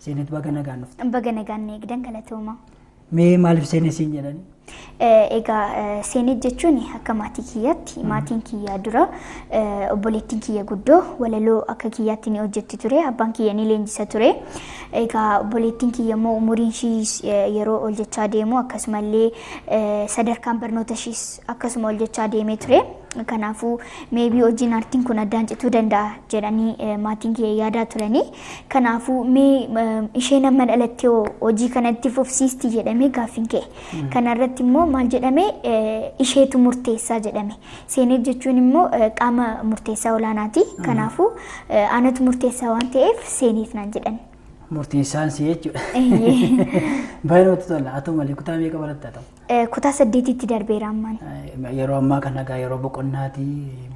Senet bagana gaanuf. Bagana gaanne eegdan galatooma. Mee maaliif Senet siin jedhani? Egaa Senet jechuun akka maatii kiyyaatti maatiin kiyyaa dura obboleettiin kiyya guddoo walaloo akka kiyyaatti ni hojjetti ture abbaan kiyya ni leenjisa ture egaa obboleettiin kiyya immoo umuriin ishii yeroo ol jechaa deemu akkasumallee sadarkaan barnoota ishiis akkasuma ol jechaa deemee ture kanaafuu maybe hojiin aartiin kun addaan cituu danda'a jedhanii maatiin kiyya yaadaa turanii kanaafuu isheen amma dhalattee hojii kanatti fufsiisti jedhamee gaaffiin ka'e kanarratti immoo maal jedhame isheetu murteessaa jedhame Senet jechuun immoo qaama murteessaa olaanaati kanaafuu anatu murteessaa waan ta'eef Senet naan jedhan murteessaan si jechuudha baay'inatti tola atoo malee kutaa meeqa baratta ta'u kutaa 8tti darbeera ammaan yeroo ammaa kana gaa yeroo boqonnaati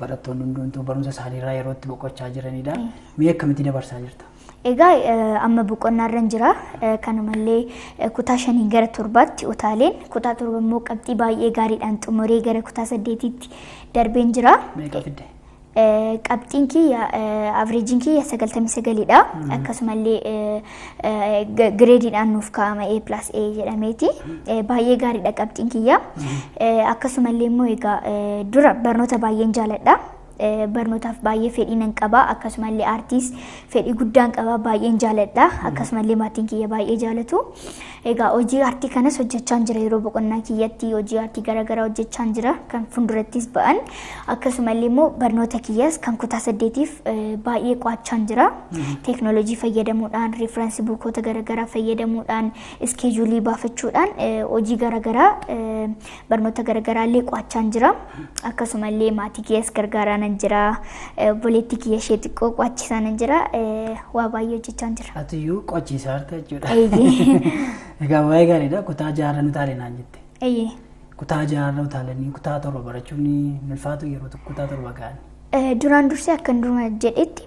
barattoonni hundumtuu barumsa isaaniirraa yerootti boqochaa jiranidha mee akkamitti dabarsaa jirta egaa amma boqonnaarran jira kanumallee kutaa 5 gara 7tti utaaleen kutaa 7 immoo qabxii baay'ee gaariidhaan xumuree gara kutaa 8tti darbeen jira meeqa fidde qabxiin kiyya averaging kiyya 99 dha akkasumallee gradeedhaan nuuf kaa'ama A+A jedhameeti baay'ee gaariidha qabxiin kiyya akkasumallee immoo egaa dura barnoota baay'een jaaladha barnootaaf baay'ee fedhii nan qaba akkasumallee aartiis fedhii guddaan qaba baay'een jaaladha akkasumallee maatiin kiyya baay'ee jaalatu egaa hojii aartii kanas hojjechaa jira yeroo boqonnaa kiyyatti hojii aartii garaagaraa hojjechaa jira kan fundurattis ba'an akkasumallee immoo barnoota kiyyas kan kutaa 8tiif baay'ee qo'achaa jira teeknooloojii fayyadamuudhaan referensi buukoota garaagaraa fayyadamuudhaan iskeejuulii baafachuudhaan hojii garaagaraa barnoota garaagaraallee qo'achaa jira akkasumallee maatii kiyyas gargaaraan jira obboleettii kiyya ishee xiqqoo qo'achiisaa jira waa baay'ee hojjechaa jira atiyyuu qo'achiisaa jirta jechuudha egaa waa'ee gaariidha kutaa 6 utaalee naan jette kutaa 6 utaalanii kutaa 7 barachuun ulfaatu yeroo tokko kutaa 7 ga'an duraan dursee akkan duruma jedhetti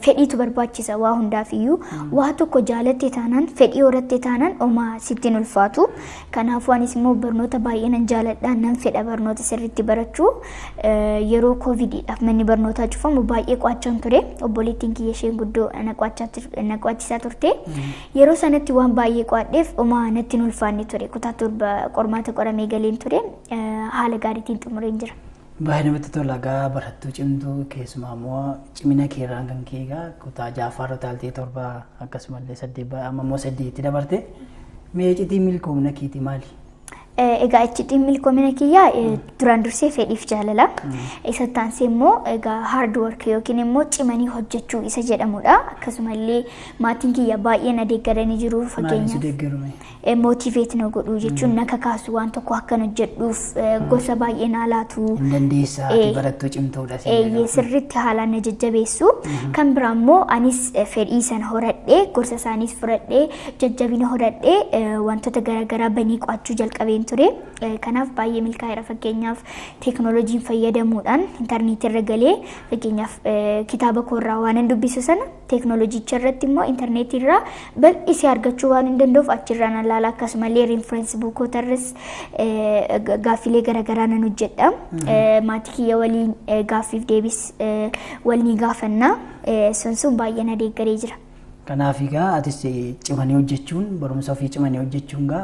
fedhiitu barbaachisa waa hundaaf iyyuu waa tokko jaalatte taanaan fedhii horatte taanaan oma sittiin ulfaatu kanaafuu anis immoo barnoota baay'ee nan jaaladha nan fedha barnoota sirriitti barachuu yeroo koovidiidhaaf manni barnootaa cufamu baay'ee qo'achaan ture obboleettiin kiyya isheen guddoo na qo'achiisaa turte yeroo sanatti waan baay'ee qo'adheef oma natti hin ulfaanne ture kutaa 7 qormaata qoramee galeen ture haala gaariitiin xumureen jira baay'ee namatti tola gaa barattuu cimtuu keessumaa immoo cimina keerraan kan keegaa kutaa 6 utaaltee 7 akkasumallee 8 amma immoo 8tti dabarte mee iccitii milkoomina keetii maali? Egaa iccitiin milkoomina kiyyaa duraan dursee fedhiif jaalala isa taansee immoo egaa hard work yookiin immoo cimanii hojjechuu isa jedhamudha akkasumallee maatiin kiyya baay'ee na deeggaranii jiru fakkeenyaaf motiveet na godhu jechuun na kakaasu waan tokko akkan hojjedhuuf gosa baay'ee na laatu dandeessaa barattuu cimtuudha sirriitti haalaan na jajjabeessu kan biraa immoo anis fedhii sana horadhee gorsa isaaniis fudhadhee jajjabina horadhee wantoota garaagaraa banii qo'achuu jalqabeen ture kanaaf baay'ee milkaa'eera fakkeenyaaf teeknooloojiin fayyadamuudhaan intarneetii irra galee fakkeenyaaf kitaaba koorraa waan hin dubbisu sana teeknooloojicha irratti immoo intarneetii irraa bal'isee argachuu waan hin danda'uuf achirraan ilaala akkasumallee referensi buukoota irras gaaffilee garaagaraa nan hojjedha maatii kiyya waliin gaaffiif deebis walni gaafannaa sun baay'ee na deeggaree jira. Kanaaf egaa atis cimanii hojjechuun barumsa ofii cimanii hojjechuun gaa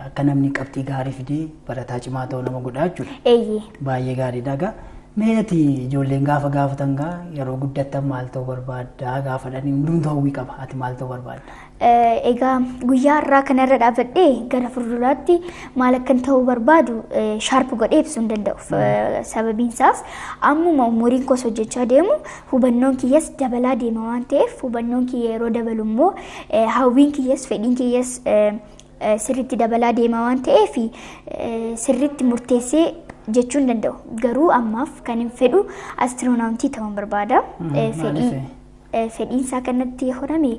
akka namni qabxii gaarii fidee barataa cimaa ta'uu nama godha jechuudha. Baay'ee gaariidha gaa. Mee ati ijoolleen gaafa gaafatan gaa yeroo guddattan maal ta'uu barbaadda gaafadhanii hundumtuu hawwii qaba ati maal ta'uu barbaadda? Egaa guyyaa har'aa kanarra dhaabadhee gara fuulduraatti maal akkan ta'uu barbaadu shaarp godhee ibsuu hin danda'u sababiin isaas ammuma umuriin kos hojjechaa deemu hubannoon kiyyas dabalaa deema waan ta'eef hubannoon kiyya yeroo dabalu immoo hawwiin kiyyas fedhiin kiyyas sirriitti dabalaa deema waan ta'eef sirriitti murteessee jechuun danda'u garuu ammaaf kan hin fedhu astiroonaawuntii ta'uun barbaada fedhiinsaa kanatti horame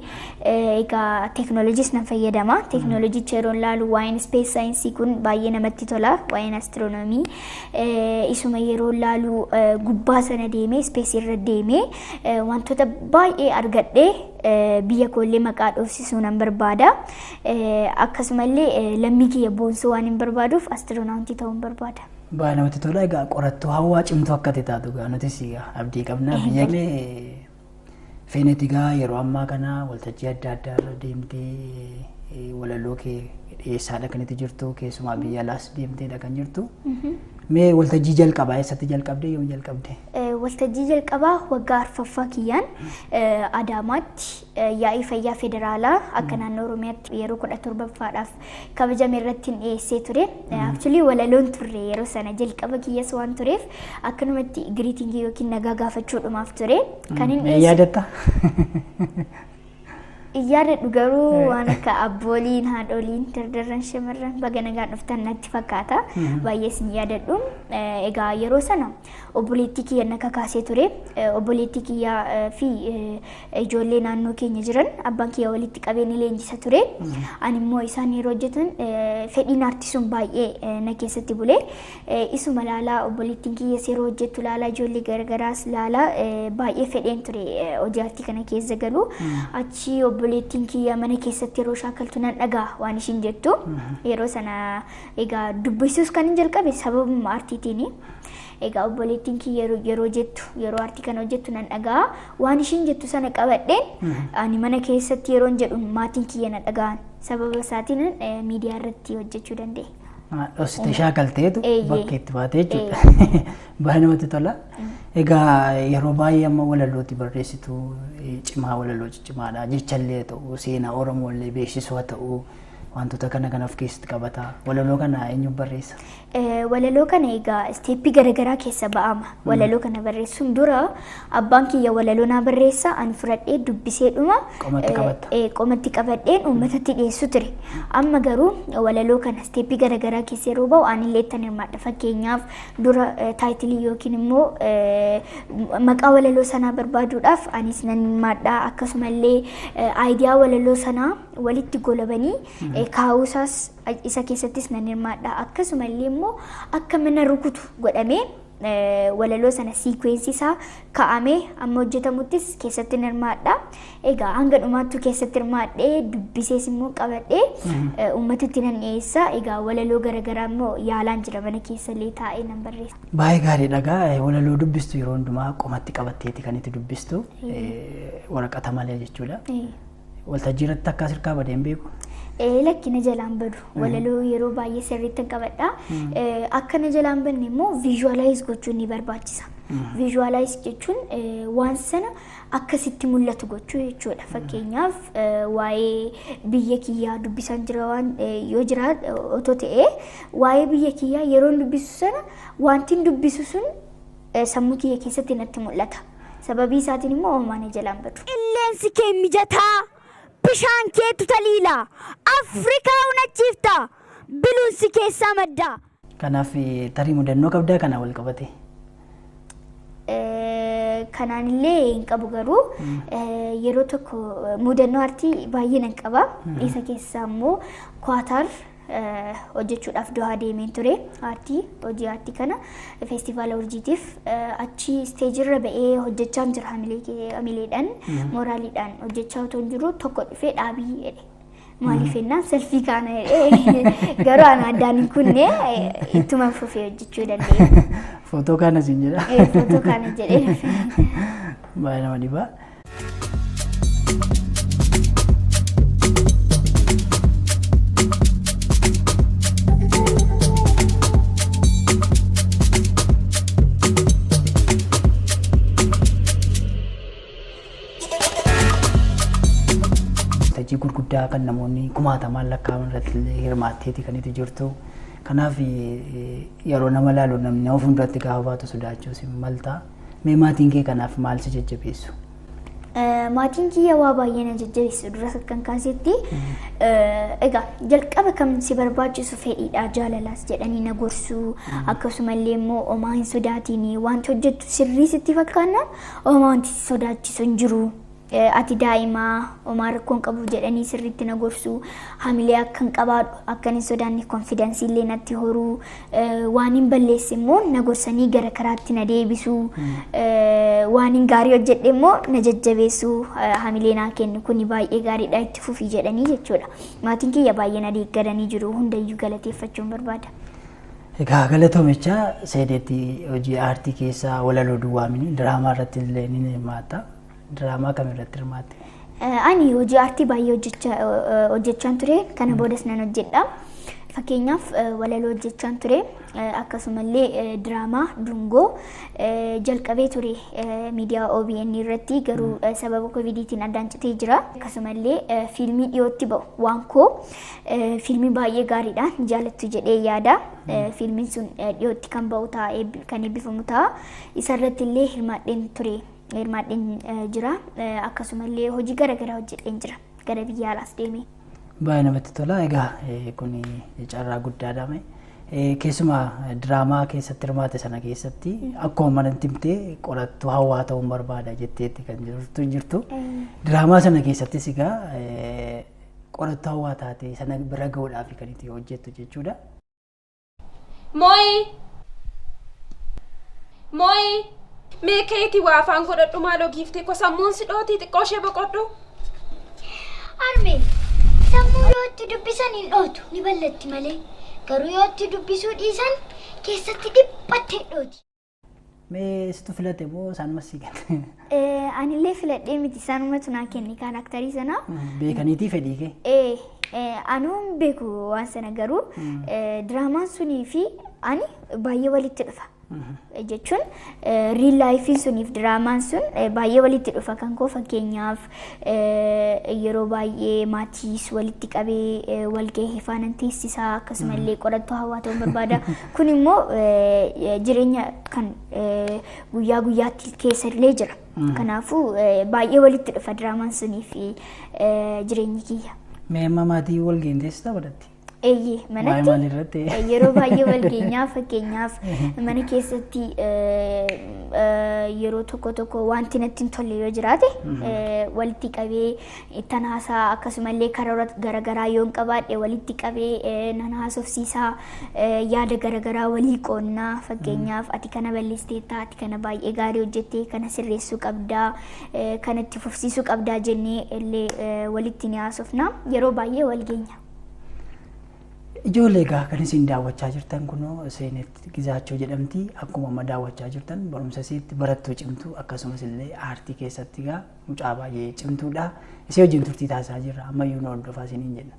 egaa teeknooloojiis nan fayyadama teeknooloojicha yeroo laalu waa'een ispees saayinsii kun baay'ee namatti tola waa'een astiroonoomii isuma yeroo laalu gubbaa sana deemee ispeesii irra deemee wantoota baay'ee argadhee biyya koollee maqaa dhoofsisuu nan barbaada akkasumallee lammii kiyya boonsuu waan hin barbaaduuf astiroonaawuntii ta'uun barbaada. Baay'ee namatti tola egaa qorattuu hawaa cimtuu akka taatu gaa nutis abdii qabna biyya Feenetigaa yeroo ammaa kana waltajjii adda addaa irra deemtee walaloo kee dhiyeessaadha kan itti jirtu keessumaa biyya alaas deemteedha kan jirtu. Mee waltajjii jalqabaa eessatti jalqabde yoom jalqabde? Waltajjii jalqabaa waggaa arfaffaa kiyyaan Adaamaatti yaa'ii fayyaa federaalaa akka naannoo Oromiyaatti yeroo 17ffaadhaaf kabajame irratti dhiyeessee ture. Actually walaloon turre yeroo sana jalqaba kiyyas waan tureef akkanumatti greeting yookiin nagaa gaafachuudhumaaf ture. Kan inni yaadatta? Yaadadhu garuu waan akka abbooliin haadholiin dardarran shamarran baga nagaan dhuftan natti fakkaata. Baay'ees ni yaadadhu. Egaa yeroo sana obboleettii kiyya na kakaasee ture. Obboleettii kiyyaa fi ijoollee naannoo keenya jiran abbaan kiyya walitti qabee ni leenjisa ture. Ani immoo isaan yeroo hojjetan fedhiin aartii sun baay'ee na keessatti bule. Isuma laalaa obboleettiin kiyyas yeroo hojjettu laalaa ijoollee garagaraas laalaa baay'ee fedheen ture hojii aartii kana keessa galu. Achi obboleettiin kiyya mana keessatti yeroo shaakaltu nan dhagaa waan ishiin jettu. Yeroo sana egaa dubbisuus kan hin jalqabe sababuma aartiitiini. Egaa obboleettiin kiyya yeroo jettu yeroo aartii kana hojjettu nan dhagaa waan ishiin jettu sana qabadheen ani mana keessatti yeroon jedhu maatiin kiyya na dhagaan sababa isaatiin miidiyaa irratti hojjechuu danda'e. Dhosite shaakalteetu bakka itti baatee jechuudha. Baay'ee namatti tola. Egaa yeroo baay'ee amma walalooti barreessitu cimaa walaloo ciccimaadha. Jechallee ta'u seenaa Oromoo illee beeksisuu haa ta'u wantoota kana of keessatti qabata. Walaloo kana eenyu barreessa? Walaloo kana egaa isteeppii garaagaraa keessa ba'ama. Walaloo kana barreessuun dura abbaan kiyya walaloo naa barreessa ani fudhadhee dubbisee dhuma qomatti qabadheen uummatatti dhiyeessu ture. Amma garuu walaloo kana isteeppii garaagaraa keessa yeroo ba'u ani illee tan hirmaadha. Fakkeenyaaf dura taayitilii yookiin immoo maqaa walaloo sanaa barbaaduudhaaf anis nan hirmaadha. Akkasumallee aayidiyaa walaloo sanaa walitti golabanii kaa'uusaas isa keessattis nan hirmaadha. Akkasumallee immoo akka mana rukutu godhamee walaloo sana siikweensi isaa kaa'amee amma hojjetamuttis keessatti hirmaadha. Egaa hanga dhumaattuu keessatti hirmaadhee dubbisees immoo qabadhee uummatatti nan dhiyeessa. Egaa walaloo garaagaraa immoo yaalaan jira mana keessallee taa'ee nan barreessa. Baay'ee gaariidha. Egaa walaloo dubbistu yeroo hundumaa qomatti qabatteeti kan itti dubbistu waraqata malee jechuudha. Waltajjii irratti akkas hirkaa badee hin beeku. Lakkina jalaan badu walaloo yeroo baay'ee sirriitti qabadha. Akka na jalaan banne immoo visualize gochuun ni barbaachisa. Visualize jechuun waan sana akkasitti mul'atu gochuu jechuudha. Fakkeenyaaf waa'ee biyya kiyyaa dubbisan jira waan yoo jira otoo ta'ee waa'ee biyya kiyyaa yeroo dubbisu sana wanti dubbisu sun sammuu kiyya keessatti natti mul'ata. Sababii isaatiin immoo uumaan jalaan badu. Qilleensi kee mijataa. Bishaan keetu taliila Afrikaa unachiifta biluunsi keessaa madda. Kanaaf tarii mudannoo qabdaa kana wal qabate. Kanaan illee hin qabu garuu yeroo tokko mudannoo aartii baay'ee nan qaba. Isa keessaa immoo Koottaar hojjechuudhaaf Dohaa deemeen ture hojii aartii kana feestivaala urjiitiif achi isteejirra ba'ee hojjechaa jira hamileedhaan mooraaliidhaan hojjechaa otoo jiru tokko dhufee dhaabii jedhe. Maaliif ennaan selfii kaana jedhee garuu ana addaan hin kunne ittuma fufee hojjechuu danda'e. Footoo kaana siin jedha. Footoo kaana jedhee. Baay'ee nama dhibaa. Gurguddaa kan namoonni kumaatamaan lakkaa'aman irratti hirmaatteeti kan itti jirtu. Kanaaf yeroo nama laalu namni of hunduratti gaafa baatu sodaachuus maltaa. Mee maatiin kee kanaaf maal si jajjabeessu? Maatiin kiyya waa baay'ee na jajjabeessu dura kan kaasetti egaa jalqaba kam si barbaachisu fedhiidha jaalalaas jedhanii na gorsuu akkasumallee immoo homaa hin sodaatiin wanti hojjettu sirrii sitti fakkaannaan homaa wanti sodaachisu hin jiru. Ati daa'imaa homaa rakkoon qabu jedhanii sirriitti na gorsuu hamilee akkan qabaadhu akkan hin sodaanne konfidensii illee natti horuu waan hin balleesse immoo na gorsanii gara karaatti na deebisuu waan hin gaarii hojjedhe immoo na jajjabeessuu hamilee naa kennu kuni baay'ee gaariidha itti fufii jedhanii jechuudha. Maatiin kiyya baay'ee na deeggaranii jiru hundayyuu galateeffachuun barbaada. Egaa galatoomicha seedeetti hojii aartii keessaa walaloo duwwaamini diraamaa irratti illee ni hirmaata. Diraamaa kamirratti hirmaatte? Ani hojii aartii baay'ee hojjechaan ture. Kana boodas nan hojjedha. Fakkeenyaaf walaloo hojjechaan ture. Akkasumallee diraamaa dungoo jalqabee ture miidiyaa OBN irratti garuu sababa covidiitiin addaan citee jira. Akkasumallee fiilmii dhiyootti ba'u waan koo fiilmii baay'ee gaariidha jaalattu jedhee yaada. Fiilmiin sun dhiyootti kan ba'u ta'a kan eebbifamu ta'a. Isarratti illee hirmaadheen ture. Hirmaadheen jira. Akkasumallee hojii garaagaraa hojjedheen jira. Gara biyya alaas deemee. Baay'ee namatti tola. Egaa kun carraa guddaadha. Keessumaa diraamaa keessatti hirmaate sana keessatti akkuma manatti himtee qorattuu hawaa ta'uun barbaada jetteetti kan jirtu. Diraamaa sana keessattis egaa qorattuu hawaa taate sana bira ga'uudhaaf kan itti hojjettu jechuudha. Mooyi mee keetii waa afaan godhadhu maaloo giiftee ko sammuun si dhootii xiqqoo ishee boqodhu. Armee sammuu yootti dubbisan hin dhootu ni ballatti malee garuu yootti dubbisuu dhiisan keessatti dhiphattee dhooti. Mee situ filate moo isaan massiiqate? Anillee filadhee miti isaanumatu naa kenni kaaraaktarii sana. Beekaniitii fedhii kee? Anuun beeku waan sana garuu diraamaan sunii fi ani baay'ee walitti dhufa. Jechuun real life suniif diraamaan sun baay'ee walitti dhufa kan koo fakkeenyaaf yeroo baay'ee maatiis walitti qabee walgahii faana teessisaa akkasumallee qorattuu hawaa ta'uu barbaada. Kun immoo jireenya kan guyyaa guyyaatti keessa illee jira. Kanaafuu baay'ee walitti dhufa diraamaan sunii fi jireenyi kiyya. Mee amma maatii walgahii teessisa godhatti? Manatti yeroo baay'ee walgeenyaa fakkeenyaaf mana keessatti yeroo tokko wanti natti hin tolle yoo jiraate walitti qabee ittan haasaa akkasumallee karoora garaagaraa yoo qabaadhe walitti qabee nan haasofsiisaa yaada garaagaraa walii qoonnaa fakkeenyaaf ati kana balleessiteetta ati kana baay'ee gaarii hojjettee kana sirreessuu qabdaa kana itti fufsiisuu qabdaa jennee illee walitti ni haasofna yeroo baay'ee walgeenya. Ijoollee egaa kan isin daawwachaa jirtan kunoo Senet Gizachew jedhamti. Akkuma amma daawwachaa jirtan barumsa isiitti barattuu cimtuu akkasumas illee aartii keessatti egaa mucaa baay'ee cimtuudha. Isee wajjin turtii taasisaa jirra. Ammayyuu nu hordofaa isiniin jenna.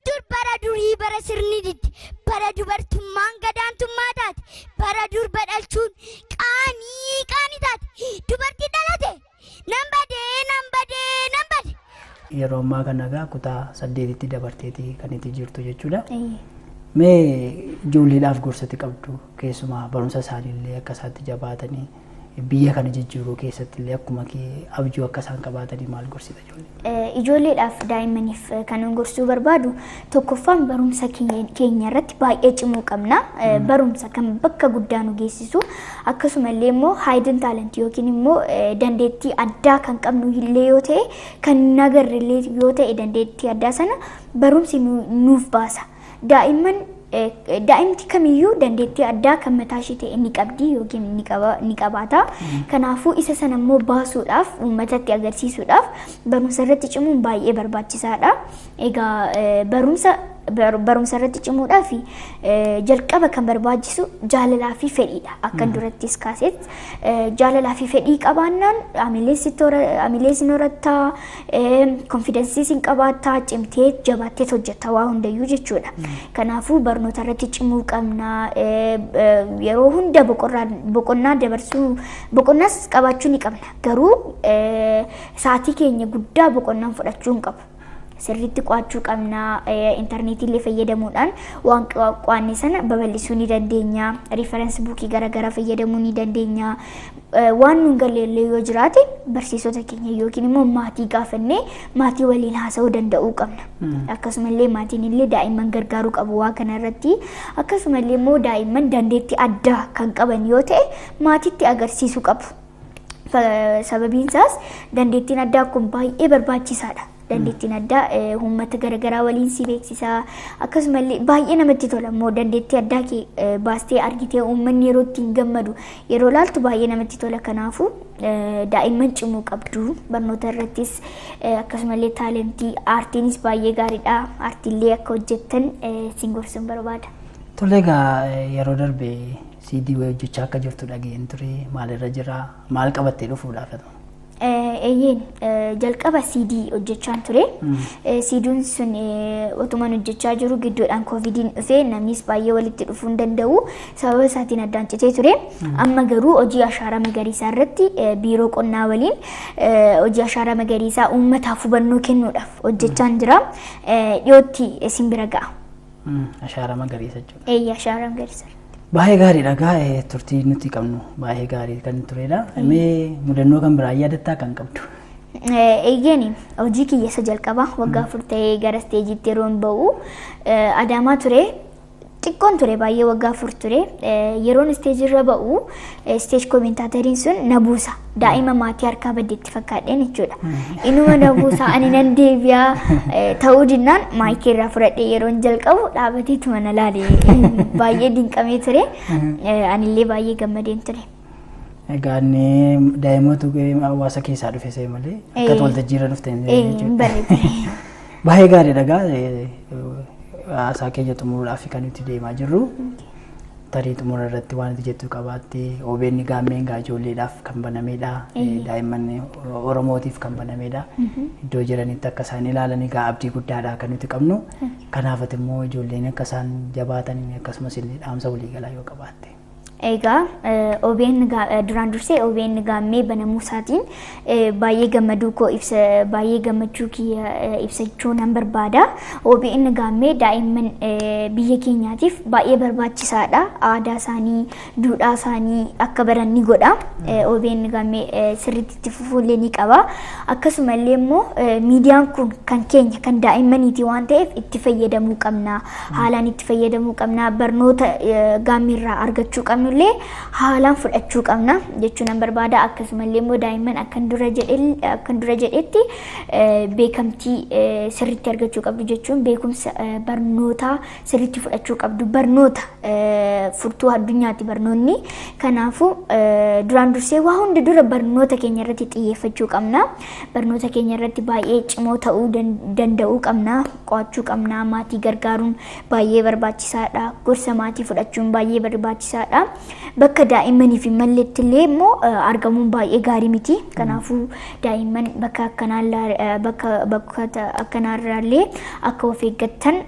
Dur bara durii bara sirni diddi bara dubartummaan gadaantummaa taate bara dur badhalchuun qaanii taate dubartii dhalate nan badee. Yeroo ammaa kana egaa kutaa 8tti dabarteeti kan itti jirtu jechuudha. Mee ijoolleedhaaf gorsati qabdu keessumaa barumsa isaaniillee akka isaatti jabaatanii biyya kana jijjiiruu keessatti illee akkuma kee abjuu akka isaan qabaatanii maal gorsita ijoollee? Ijoolleedhaaf daa'immaniif kan gorsuu barbaadu tokkoffaan barumsa keenya irratti baay'ee cimuu qabna. Barumsa kan bakka guddaa nu geessisu akkasumallee immoo hidden talent yookiin immoo dandeettii addaa kan qabnu illee yoo ta'e kan nagarre illee yoo ta'e dandeettii addaa sana barumsi nuuf baasa. Daa'imti kamiyyuu dandeettii addaa kan mataa ishee ta'e ni qabdi yookiin ni qabaata. Kanaafuu isa sana immoo baasuudhaaf uummatatti agarsiisuudhaaf barumsa irratti cimuun baay'ee barbaachisaadha. Egaa barumsa irratti cimuudhaaf jalqaba kan barbaachisu jaalalaa fi fedhiidha. Akka durattis kaasetti jaalalaa fi fedhii qabaannaan amileessi horattaa konfidensiis hin qabaattaa cimtee jabaattee hojjetta waa hundayyuu jechuudha. Kanaafuu barnoota irratti cimuu qabna. Yeroo hunda boqonnaa boqonnaas qabaachuu ni qabna. Garuu sa'aatii keenya guddaa boqonnaan fudhachuu hin qabu. Sirriitti qo'achuu qabna. Intarneetii illee fayyadamuudhaan waan qo'anne sana babal'isuu ni dandeenya. Riiferensi buukii garaagaraa fayyadamuu ni dandeenya. Waan nu galle yoo jiraate barsiisota keenya yookiin immoo maatii gaafannee maatii waliin haasa'uu danda'uu qabna. Akkasumallee maatiin illee daa'imman gargaaruu qabu waa kana irratti. Akkasumallee immoo daa'imman dandeettii addaa kan qaban yoo ta'e maatiitti agarsiisuu qabu. Sababiin isaas dandeettiin addaa kun baay'ee barbaachisaadha. Dandeettiin addaa uummata garaagaraa waliin si beeksisaa akkasumallee baay'ee namatti tola immoo dandeettii addaa baastee argitee uummanni yeroo ittiin gammadu yeroo laaltu baay'ee namatti tola. Kanaafuu daa'imman cimuu qabdu barnoota irrattis akkasumallee taalentii aartiinis baay'ee gaariidha. Aartiillee akka hojjettan sin gorsuun barbaada. Tole egaa yeroo darbe CD hojjechaa akka jirtu dhageen ture maalirra jira maal qabattee dhufuudhaaf? Eeyyeen jalqaba CD hojjechaan ture. CD'n sun otumaan hojjechaa jiru gidduudhaan koovidiin dhufee namnis baay'ee walitti dhufuu hin danda'u. Sababa isaatiin addaan citee ture. Amma garuu hojii ashaaraa magariisaa irratti biiroo qonnaa waliin hojii ashaaraa magariisaa uummataaf hubannoo kennuudhaaf hojjechaan jira. Dhiyootti isin bira ga'a. Ashaaraa magariisa jechuudha. Eeyyee ashaaraa magariisa. Baay'ee gaariidha gaa turtii nuti qabnu baay'ee gaarii kan turedha. Mee mudannoo kan biraa yaadattaa kan qabdu? Eeyyeen hojii kiyya isa jalqabaa waggaa 4 ta'ee gara isteejiitti yeroo hin ba'u Adaamaa ture. Xiqqoon ture baay'ee waggaa 4 ture. Yeroon isteejirra ba'u isteej koomentaatariin sun na buusa. Daa'ima maatii harkaa baddeetti fakkaadheen jechuudha. Inuma na buusa ani nan deebi'aa ta'uu dinnaan maayikii irraa fudhadhee yeroon jalqabu dhaabateetuma na laale baay'ee dinqamee ture. Anillee baay'ee gammadeen ture. Egaa inni daa'imoota hawaasa keessaa dhufe see malee akka waltajjiirra dhufte jechuudha. Baay'ee gaariidha gaa haasaa keenya xumuruudhaaf kan nuti deemaa jirru. Tarii xumura irratti waan nuti jettu qabaatte OBN gaammeen gaa ijoolleedhaaf kan banamedha. Daa'imman Oromootiif kan banamedha. Iddoo jiranitti akka isaan ilaalan egaa abdii guddaadha kan nuti qabnu. Kanaaf immoo ijoolleen akka isaan jabaatan akkasumas illee dhaamsa waliigalaa yoo qabaatte. Egaa OBN duraan dursee OBN gaammee banamuu isaatiin baay'ee gammaduu koo ibsa baay'ee gammachuu kiyya ibsachuu nan barbaada. OBN gaammee daa'imman biyya keenyaatiif baay'ee barbaachisaadha. Aadaa isaanii, duudhaa isaanii akka baran ni godha. OBN gaammee sirriitti itti fufuullee ni qaba. Akkasumallee immoo miidiyaan kun kan keenya kan daa'immaniiti waan ta'eef itti fayyadamuu qabna. Haalaan itti fayyadamuu qabna. Barnoota gaammeerraa argachuu qabna. Haalaan fudhachuu qabna jechuun nan barbaada. Akkasumallee immoo daa'imman akkan dura jedhetti beekamtii sirriitti argachuu qabdu jechuun beekumsa barnootaa sirriitti fudhachuu qabdu. Barnoota furtuu addunyaatti barnoonni. Kanaafuu duraan dursee waa hundi dura barnoota keenya irratti xiyyeeffachuu qabna. Barnoota keenya irratti baay'ee cimoo ta'uu danda'uu qabna. Qo'achuu qabna. Maatii gargaaruun baay'ee barbaachisaadha. Gorsa maatii fudhachuun baay'ee barbaachisaadha. Bakka daa'immanii fi malleetti illee immoo argamuun baay'ee gaarii miti. Kanaafuu daa'imman bakka akkanaarraa illee akka of eeggattan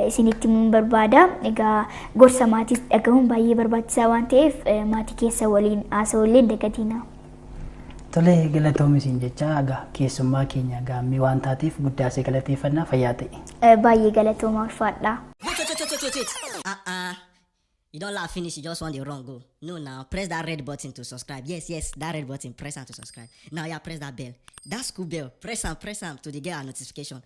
isinitti himuun barbaada. Egaa gorsa maatiis dhagahuun baay'ee barbaachisaa waan ta'eef maatii keessa waliin haasa'ullee dagatina. Tole galatooma isin jecha egaa keessummaa keenya gaammee waan taateef guddaa see galateeffannaa fayyaa ta'e. Baay'ee galatooma ulfaadha. You don't laugh finish, you just want the wrong go. No, now press that red button to subscribe. Yes, that red button, press and to subscribe. Now, yeah, press that bell. That school bell, press and to the get a notification.